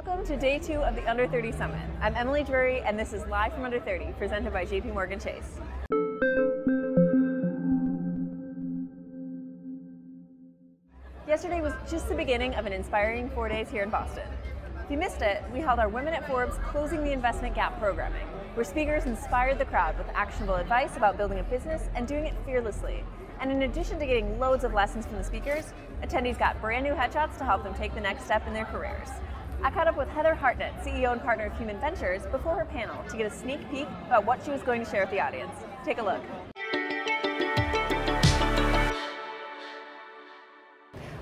Welcome to day 2 of the Under 30 Summit. I'm Emily Drury, and this is Live from Under 30, presented by JPMorgan Chase. Yesterday was just the beginning of an inspiring 4 days here in Boston. If you missed it, we held our Women at Forbes Closing the Investment Gap programming, where speakers inspired the crowd with actionable advice about building a business and doing it fearlessly. And in addition to getting loads of lessons from the speakers, attendees got brand new headshots to help them take the next step in their careers. I caught up with Heather Hartnett, CEO and partner of Human Ventures, before her panel to get a sneak peek about what she was going to share with the audience. Take a look.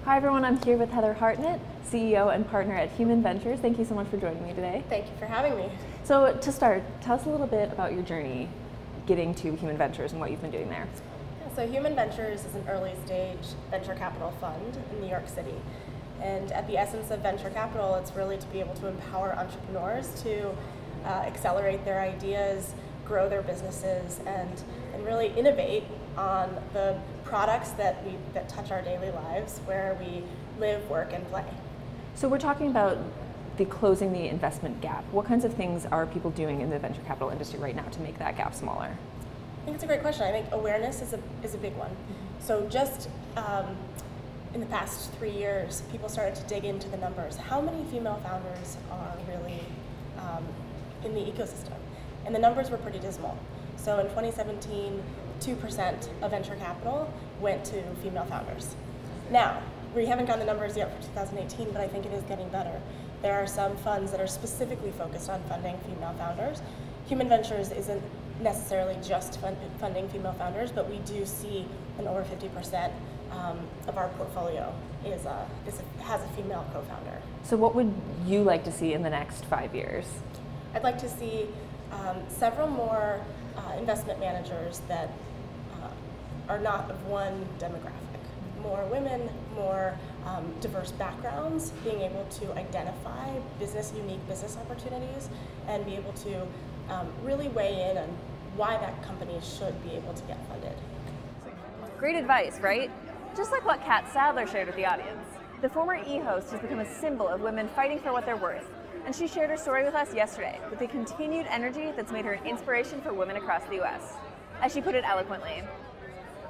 Hi everyone, I'm here with Heather Hartnett, CEO and partner at Human Ventures. Thank you so much for joining me today. Thank you for having me. So to start, tell us a little bit about your journey getting to Human Ventures and what you've been doing there. So Human Ventures is an early stage venture capital fund in New York City. And at the essence of venture capital, it's really to be able to empower entrepreneurs to accelerate their ideas, grow their businesses, and really innovate on the products that touch our daily lives, where we live, work, and play. So we're talking about closing the investment gap. What kinds of things are people doing in the venture capital industry right now to make that gap smaller? I think it's a great question. I think awareness is a big one. So just in the past 3 years, people started to dig into the numbers. How many female founders are really in the ecosystem? And the numbers were pretty dismal. So in 2017, 2% of venture capital went to female founders. Now, we haven't gotten the numbers yet for 2018, but I think it is getting better. There are some funds that are specifically focused on funding female founders. Human Ventures isn't necessarily just funding female founders, but we do see an over 50% of our portfolio has a female co-founder. So what would you like to see in the next 5 years? I'd like to see several more investment managers that are not of one demographic. More women, more diverse backgrounds, being able to identify unique business opportunities and be able to really weigh in on why that company should be able to get funded. Great advice, right? Just like what Kat Sadler shared with the audience. The former E-host has become a symbol of women fighting for what they're worth, and she shared her story with us yesterday with the continued energy that's made her an inspiration for women across the US. As she put it eloquently,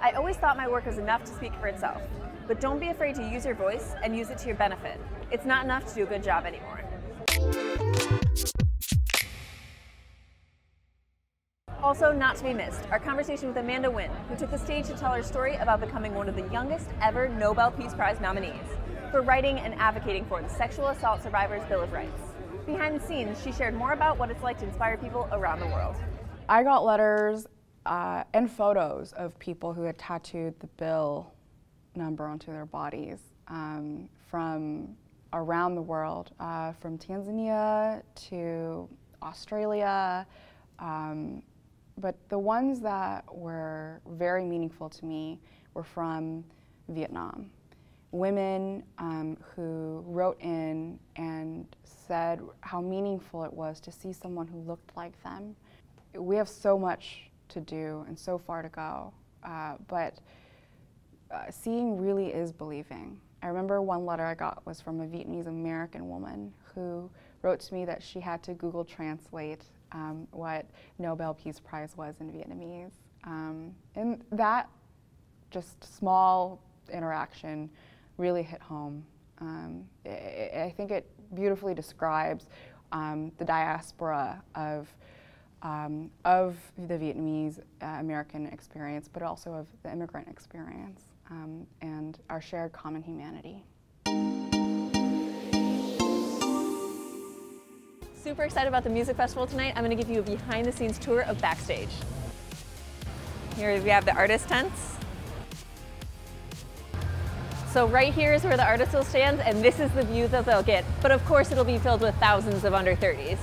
"I always thought my work was enough to speak for itself, but don't be afraid to use your voice and use it to your benefit. It's not enough to do a good job anymore." Also, not to be missed, our conversation with Amanda Nguyen, who took the stage to tell her story about becoming one of the youngest ever Nobel Peace Prize nominees for writing and advocating for the Sexual Assault Survivors Bill of Rights. Behind the scenes, she shared more about what it's like to inspire people around the world. I got letters and photos of people who had tattooed the bill number onto their bodies from around the world, from Tanzania to Australia. But the ones that were very meaningful to me were from Vietnam. Women who wrote in and said how meaningful it was to see someone who looked like them. We have so much to do and so far to go, but seeing really is believing. I remember one letter I got was from a Vietnamese American woman who wrote to me that she had to Google Translate what Nobel Peace Prize was in Vietnamese. And that just small interaction really hit home. I think it beautifully describes the diaspora of the Vietnamese American experience, but also of the immigrant experience and our shared common humanity. Super excited about the music festival tonight. I'm going to give you a behind-the-scenes tour of Backstage. Here we have the artist tents. So right here is where the artists will stand, and this is the view that they'll get. But of course, it'll be filled with thousands of under 30s.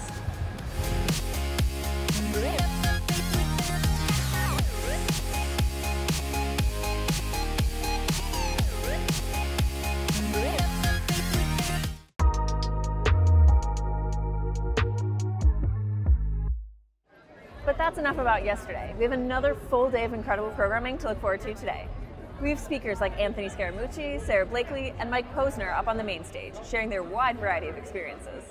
But that's enough about yesterday. We have another full day of incredible programming to look forward to today. We have speakers like Anthony Scaramucci, Sarah Blakely, and Mike Posner up on the main stage, sharing their wide variety of experiences.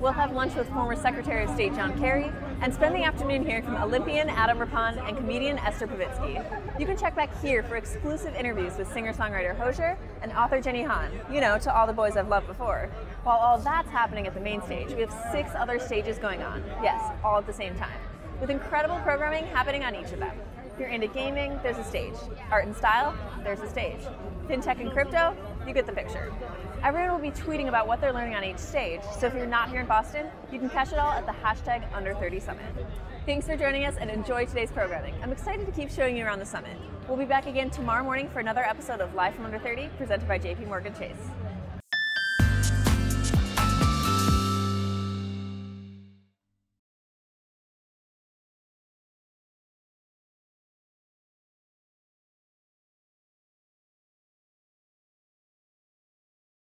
We'll have lunch with former Secretary of State John Kerry and spend the afternoon hearing from Olympian Adam Rippon and comedian Esther Povitsky. You can check back here for exclusive interviews with singer-songwriter Hozier and author Jenny Han, to All the Boys I've Loved Before. While all that's happening at the main stage, we have 6 other stages going on. Yes, all at the same time, with incredible programming happening on each of them. If you're into gaming, there's a stage. Art and style, there's a stage. Fintech and crypto, you get the picture. Everyone will be tweeting about what they're learning on each stage, so if you're not here in Boston, you can catch it all at the hashtag Under30Summit. Thanks for joining us and enjoy today's programming. I'm excited to keep showing you around the summit. We'll be back again tomorrow morning for another episode of Live from Under 30, presented by JP Morgan Chase.